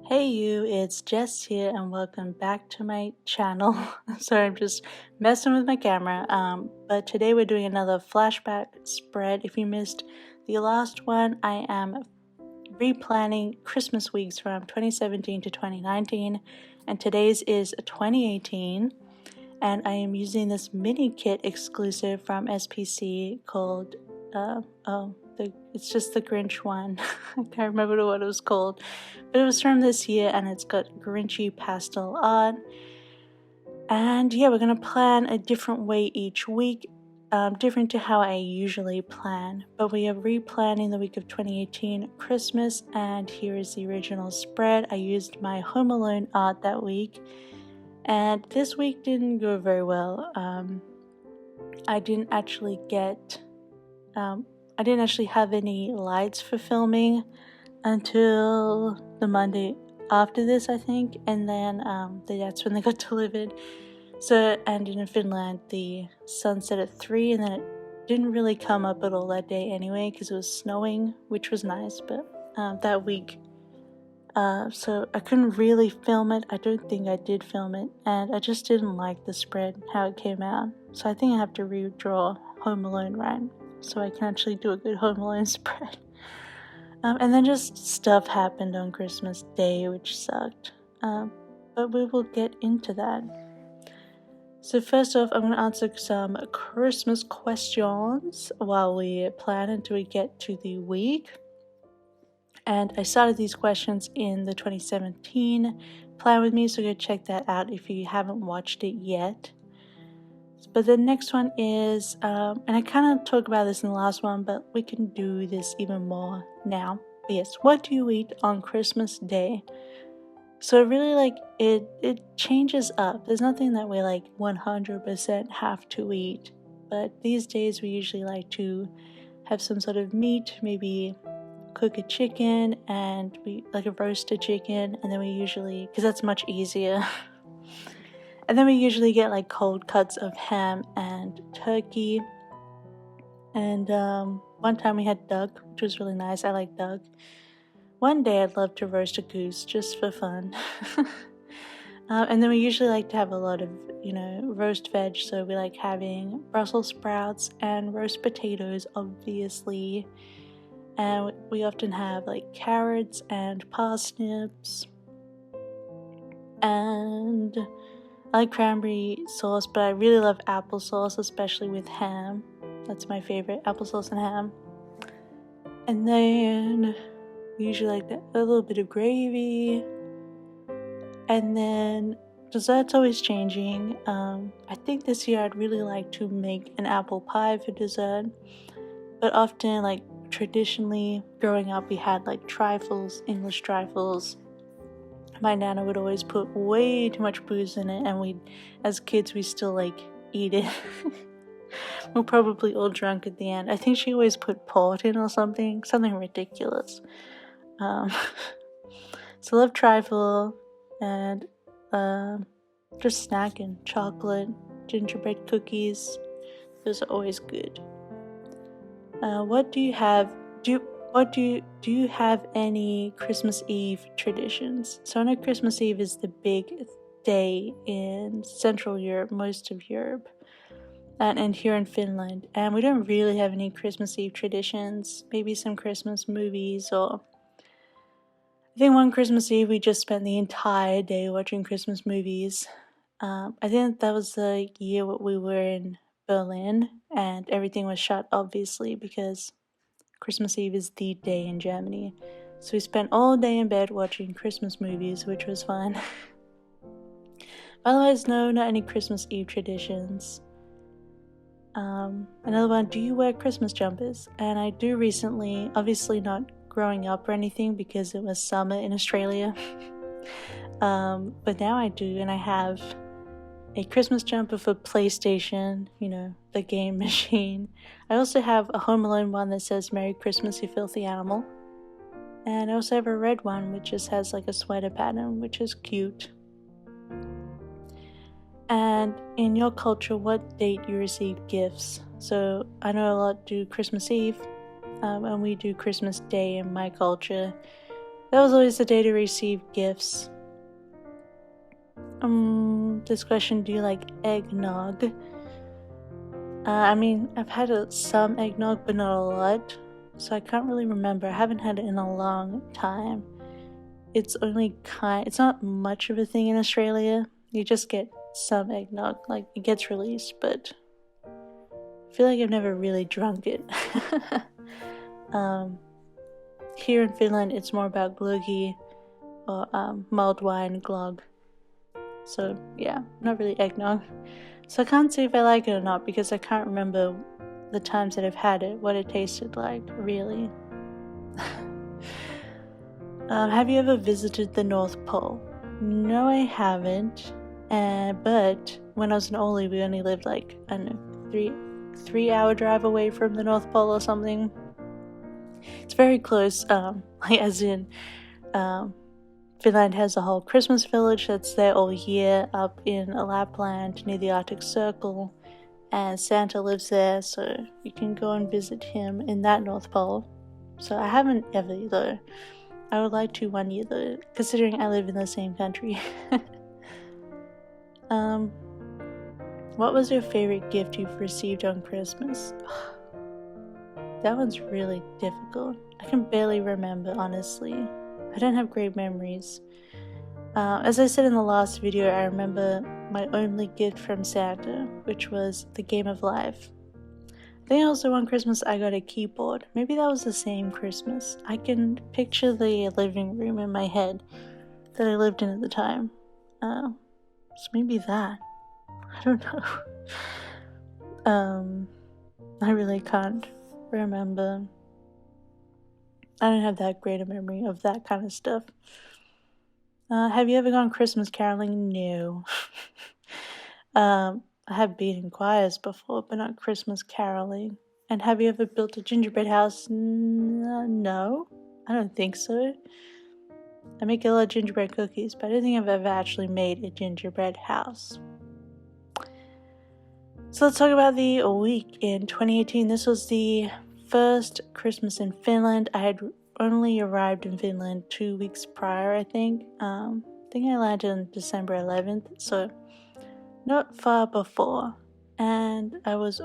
Hey you, it's Jess here and welcome back to my channel. Sorry, I'm just messing with my camera. But today we're doing another flashback spread. If you missed the last one, I am replanning Christmas weeks from 2017 to 2019, and today's is 2018. And I am using this mini kit exclusive from SPC called, it's just the Grinch one. I can't remember what it was called, but it was from this year and it's got Grinchy pastel art. And yeah, we're gonna plan a different way each week, different to how I usually plan. But we are replanning the week of 2018 Christmas, and here is the original spread. I used my Home Alone art that week, and this week didn't go very well. I didn't actually have any lights for filming until the Monday after this, I think, and then that's when they got delivered. So, and in Finland, the sun set at 3, and then it didn't really come up at all that day anyway, because it was snowing, which was nice, but that week, so I couldn't really film it. I don't think I did film it, and I just didn't like the spread, how it came out. So I think I have to redraw Home Alone right, so I can actually do a good Home Alone spread. And then just stuff happened on Christmas Day, which sucked. But we will get into that. So first off, I'm going to answer some Christmas questions while we plan until we get to the week. And I started these questions in the 2017 Plan With Me, so go check that out if you haven't watched it yet. But the next one is, and I kind of talked about this in the last one, but we can do this even more now. But yes, what do you eat on Christmas Day? So really, it changes up. There's nothing that we 100% have to eat, but these days we usually like to have some sort of meat, maybe cook a chicken, and we like a roasted chicken, and then we usually, because that's much easier. And then we usually get cold cuts of ham and turkey. And one time we had duck, which was really nice. I like duck. One day I'd love to roast a goose just for fun. And then we usually like to have a lot of, roast veg. So we like having Brussels sprouts and roast potatoes, obviously. And we often have carrots and parsnips. And I like cranberry sauce, but I really love applesauce, especially with ham. That's my favorite, applesauce and ham. And then we usually like a little bit of gravy. And then dessert's always changing. I think this year I'd really like to make an apple pie for dessert. But often, traditionally, growing up, we had trifles, English trifles. My nana would always put way too much booze in it, and as kids, we still eat it. We're probably all drunk at the end. I think she always put port in or something ridiculous. So love trifle, and just snacking, chocolate, gingerbread cookies. Those are always good. What do you have? Do you have any Christmas Eve traditions? So I know Christmas Eve is the big day in Central Europe, most of Europe, and here in Finland. And we don't really have any Christmas Eve traditions. Maybe some Christmas movies, or I think one Christmas Eve we just spent the entire day watching Christmas movies. I think that was the year we were in Berlin, and everything was shut, obviously, because Christmas Eve is the day in Germany. So we spent all day in bed watching Christmas movies, which was fun. Otherwise, no, not any Christmas Eve traditions. Another one, do you wear Christmas jumpers? And I do recently, obviously not growing up or anything because it was summer in Australia. But now I do, and I have a Christmas jumper for PlayStation, the game machine. I also have a Home Alone one that says Merry Christmas, you filthy animal. And I also have a red one which just has a sweater pattern, which is cute. And in your culture, what date you receive gifts? So I know a lot do Christmas Eve, and we do Christmas Day in my culture. That was always the day to receive gifts. This question, do you like eggnog? I mean, I've had some eggnog, but not a lot, so I can't really remember. I haven't had it in a long time. It's not much of a thing in Australia. You just get some eggnog, like it gets released, but I feel like I've never really drunk it. Here in Finland, it's more about glögi or mulled wine, glögg. So yeah, not really eggnog. So I can't say if I like it or not because I can't remember the times that I've had it, what it tasted like, really. Have you ever visited the North Pole? No, I haven't. But when I was in Oli, we only lived like, I don't know, 3-hour drive away from the North Pole or something. It's very close, as in, Finland has a whole Christmas village that's there all year up in Lapland near the Arctic Circle, and Santa lives there, so you can go and visit him in that North Pole. So I haven't ever though. I would like to one year though, considering I live in the same country. What was your favorite gift you've received on Christmas? That one's really difficult. I can barely remember, honestly. I don't have great memories. As I said in the last video, I remember my only gift from Santa, which was the Game of Life. I think also on Christmas I got a keyboard. Maybe that was the same Christmas. I can picture the living room in my head that I lived in at the time. So maybe that. I don't know. I really can't remember. I don't have that great a memory of that kind of stuff. Have you ever gone Christmas caroling? No. I have been in choirs before, but not Christmas caroling. And have you ever built a gingerbread house? No, I don't think so. I make a lot of gingerbread cookies, but I don't think I've ever actually made a gingerbread house. So let's talk about the week in 2018. This was the first Christmas in Finland. I had only arrived in Finland 2 weeks prior, I think. I landed on December 11th, so not far before. And I was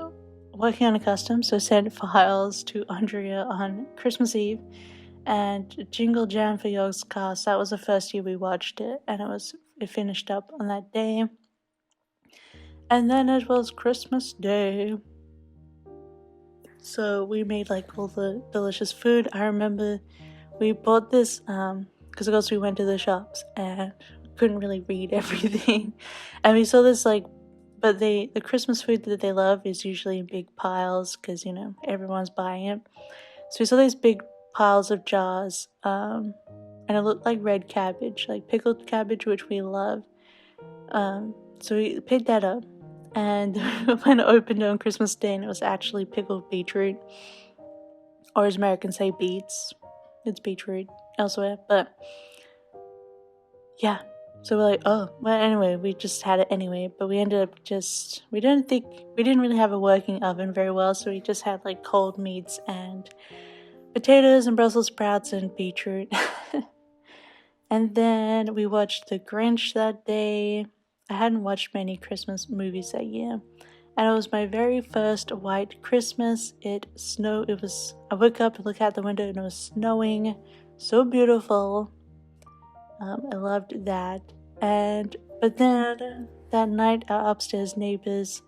working on a custom, so sent files to Andrea on Christmas Eve. And Jingle Jam for Yogg's Cast, that was the first year we watched it, and it finished up on that day. And then it was Christmas Day. So we made like all the delicious food. I remember we bought this, because of course we went to the shops and couldn't really read everything. And we saw this but the Christmas food that they love is usually in big piles because, everyone's buying it. So we saw these big piles of jars, and it looked like red cabbage, like pickled cabbage, which we love. So we picked that up. And when it opened on Christmas Day, and it was actually pickled beetroot, or as Americans say, beets. It's beetroot elsewhere, but yeah. So we're like, oh, well, anyway, we just had it anyway. But we ended up we didn't really have a working oven very well, so we just had like cold meats and potatoes and Brussels sprouts and beetroot. And then we watched The Grinch that day. I hadn't watched many Christmas movies that year, and it was my very first white Christmas. It snowed. I woke up and looked out the window and it was snowing. So beautiful. I loved that. But then that night, our upstairs neighbors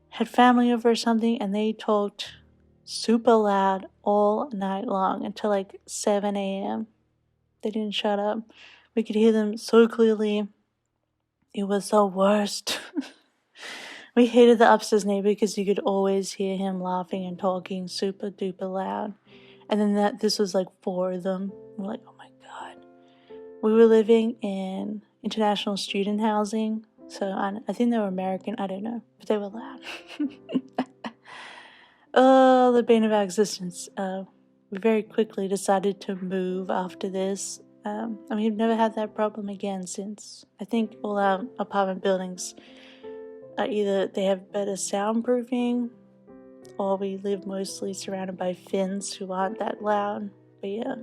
had family over or something, and they talked super loud all night long until like 7 a.m. They didn't shut up. We could hear them so clearly. It was the worst. We hated the upstairs neighbor because you could always hear him laughing and talking super duper loud. And then this was like 4 of them. We're like, oh my god. We were living in international student housing. So I think they were American. I don't know. But they were loud. Oh, the bane of our existence. We very quickly decided to move after this. We've never had that problem again since. I think all our apartment buildings are either they have better soundproofing, or we live mostly surrounded by Finns who aren't that loud. But yeah.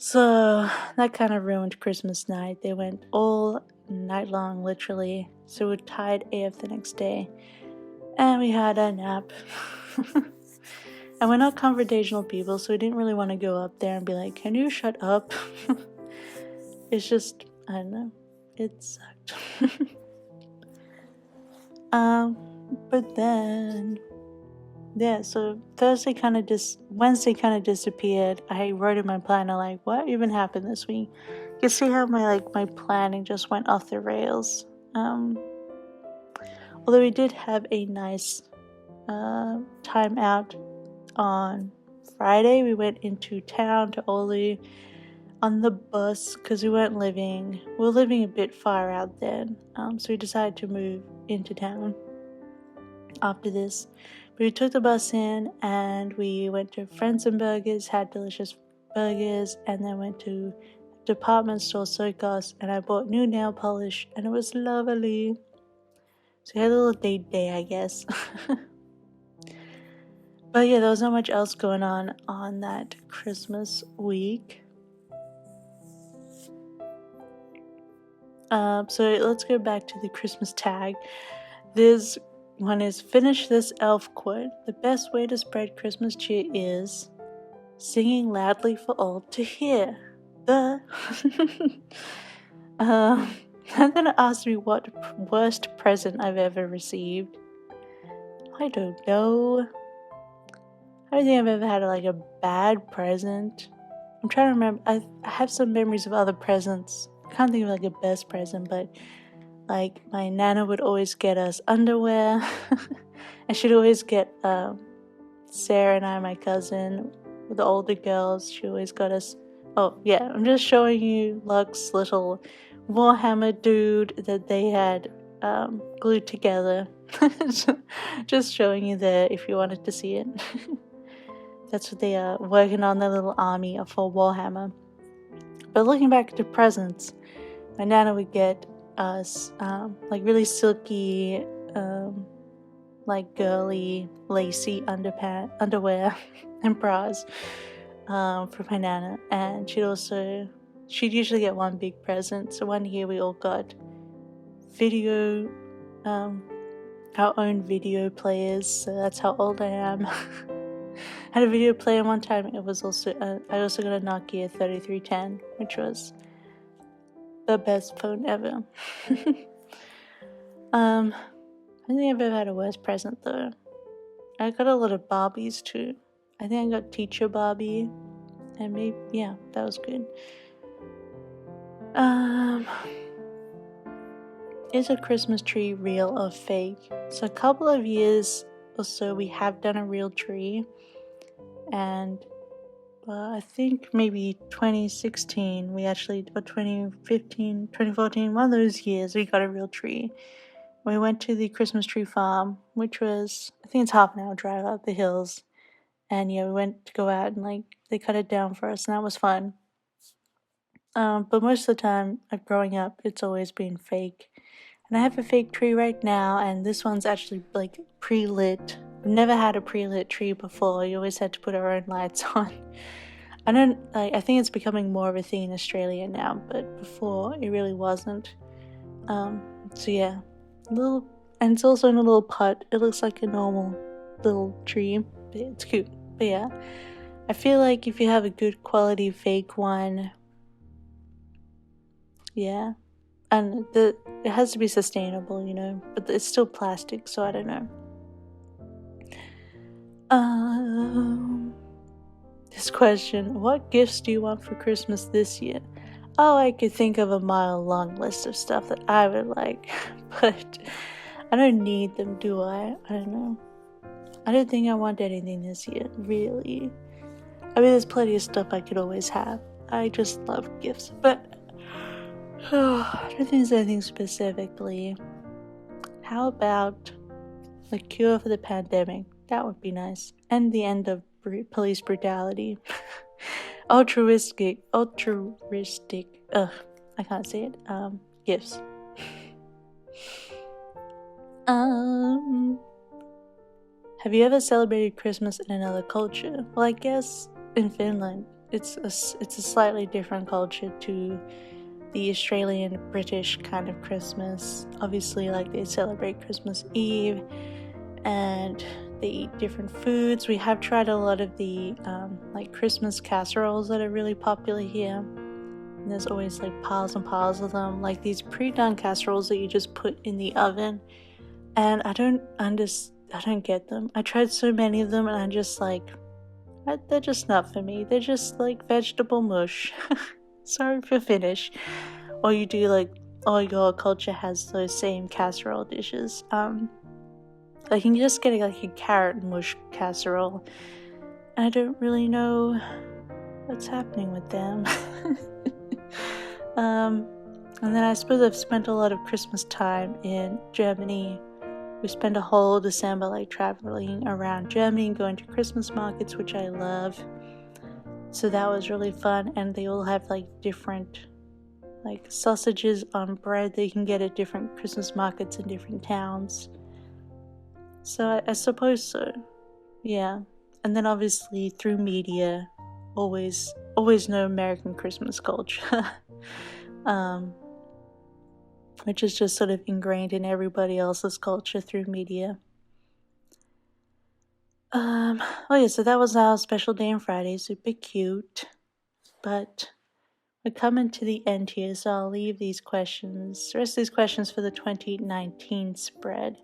So that kind of ruined Christmas night. They went all night long, literally. So we were tired AF the next day. And we had a nap. And we're not confrontational people, so we didn't really want to go up there and be like, can you shut up? It's just, I don't know. It sucked. But then, yeah, so Wednesday kind of disappeared. I wrote in my planner, like, what even happened this week? You see how my planning just went off the rails. Although we did have a nice time out on Friday. We went into town to Olu on the bus because we were living a bit far out then. So we decided to move into town after this. But we took the bus in and we went to Friends and Burgers, had delicious burgers, and then went to department store Sokos, and I bought new nail polish, and it was lovely. So we had a little date day, I guess. But yeah, there was not much else going on that Christmas week. So let's go back to the Christmas tag. This one is, finish this elf quote. The best way to spread Christmas cheer is singing loudly for all to hear. I'm gonna ask you what worst present I've ever received. I don't know. I don't think I've ever had a bad present. I'm trying to remember. I have some memories of other presents. I can't think of a best present, but my nana would always get us underwear, and she'd always get Sarah and I, my cousin, the older girls. She always got us. Oh yeah, I'm just showing you Lux's little Warhammer dude that they had glued together. Just showing you there if you wanted to see it. That's what they are working on, their little army for Warhammer. But looking back to presents, my nana would get us really silky, girly, lacy underwear and bras for my nana. And she'd usually get one big present. So one year we all got our own video players. So that's how old I am. Had a video player one time. It was also I also got a Nokia 3310, which was the best phone ever. I don't think I've ever had a worse present though. I got a lot of Barbies too. I think I got Teacher Barbie, and maybe that was good. Is a Christmas tree real or fake? So a couple of years or so we have done a real tree. And I think maybe 2016, or 2015, 2014, one of those years, we got a real tree. We went to the Christmas tree farm, which was, I think it's half an hour drive up the hills. And we went to go out and they cut it down for us, and that was fun. But most of the time, growing up, it's always been fake. And I have a fake tree right now, and this one's actually pre-lit. I've never had a pre-lit tree before. You always had to put our own lights on. I think it's becoming more of a thing in Australia now, but before it really wasn't. So yeah, and it's also in a little pot. It looks like a normal little tree, but it's cute. But yeah, I feel like if you have a good quality fake one, yeah, and it has to be sustainable, but it's still plastic, so I don't know. This question, what gifts do you want for Christmas this year? Oh, I could think of a mile-long list of stuff that I would like, but I don't need them, do I? I don't know. I don't think I want anything this year, really. I mean, there's plenty of stuff I could always have. I just love gifts, but I don't think there's anything specifically. How about a cure for the pandemic? That would be nice. And the end of police brutality. altruistic, I can't say it, gifts. Have you ever celebrated Christmas in another culture? Well, I guess in Finland. it's a slightly different culture to the Australian British kind of Christmas. Obviously, like, they celebrate Christmas Eve and they eat different foods. We have tried a lot of the like Christmas casseroles that are really popular here. And there's always like piles and piles of them, like these pre-done casseroles that you just put in the oven. And I don't get them. I tried so many of them and I'm just like, they're just not for me. They're just like vegetable mush. Sorry for Finnish. Or you do like, or your culture has those same casserole dishes. Like, you can just get like a carrot mush casserole. And I don't really know what's happening with them. And then I suppose I've spent a lot of Christmas time in Germany. We spent a whole December like traveling around Germany and going to Christmas markets, which I love. So that was really fun. And they all have like different like sausages on bread that you can get at different Christmas markets in different towns. So I suppose so. Yeah. And then obviously through media, always know American Christmas culture. Which is just sort of ingrained in everybody else's culture through media. Oh yeah, so that was our special day on Friday, super cute. But we're coming to the end here, so I'll leave the rest of these questions for the 2019 spread.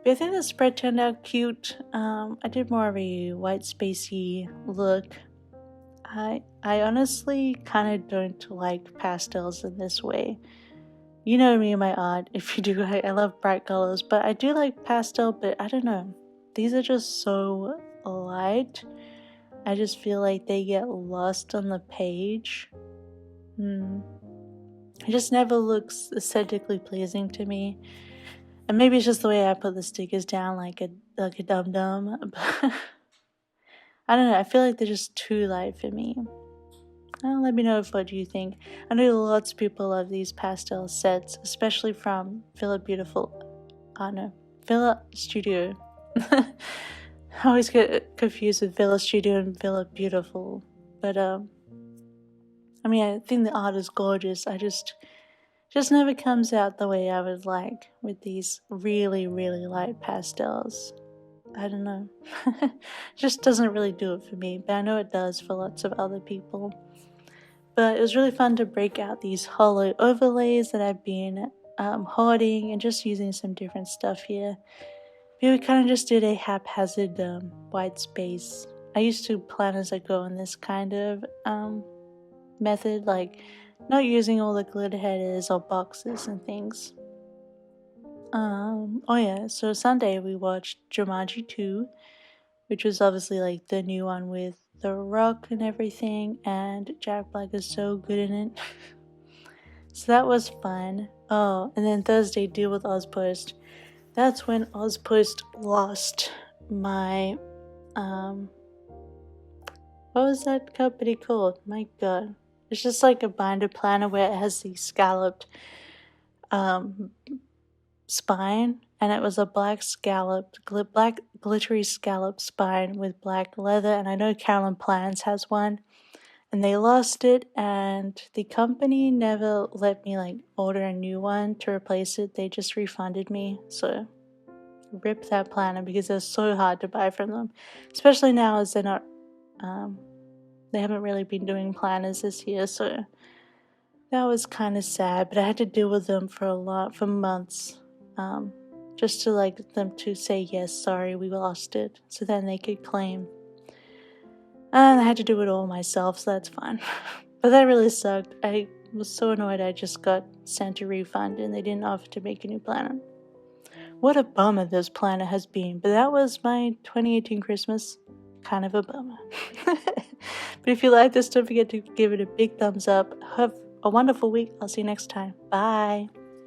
But I think the spread turned out cute. I did more of a white spacey look. I honestly kind of don't like pastels in this way. You know me and my art. If you do, I love bright colors, but I do like pastel, but I don't know. These are just so light. I just feel like they get lost on the page. It just never looks aesthetically pleasing to me. And maybe it's just the way I put the stickers down like a dum-dum. But I don't know, I feel like they're just too light for me. Let me know what you think. I know lots of people love these pastel sets, especially from Villa Studio. I always get confused with Villa Studio and Villa Beautiful. But I mean, I think the art is gorgeous. I just never comes out the way I would like with these really, really light pastels. I don't know. Just doesn't really do it for me, but I know it does for lots of other people. But it was really fun to break out these hollow overlays that I've been hoarding and just using some different stuff here. But we kind of just did a haphazard white space. I used to plan as I go in this kind of method, like not using all the glitter headers or boxes and things. Oh yeah, so Sunday we watched Jumanji 2, which was obviously like the new one with The Rock and everything, and Jack Black is so good in it. So that was fun. Oh, and then Thursday, Deal with Ozpost. That's when Ozpost lost my, what was that company called? My god. It's just like a binder planner where it has the scalloped, spine, and it was a black glittery scallop spine with black leather, and I know Carolyn Plans has one, and they lost it, and the company never let me like order a new one to replace it. They just refunded me, so rip that planner because they're so hard to buy from them, especially now as they're not, they haven't really been doing planners this year, so that was kind of sad, but I had to deal with them for months. Just to like them to say, yes, sorry, we lost it, so then they could claim. And I had to do it all myself, so that's fine. But that really sucked. I was so annoyed I just got sent a refund and they didn't offer to make a new planner. What a bummer this planner has been, but that was my 2018 Christmas. Kind of a bummer. But if you like this, don't forget to give it a big thumbs up. Have a wonderful week. I'll see you next time. Bye.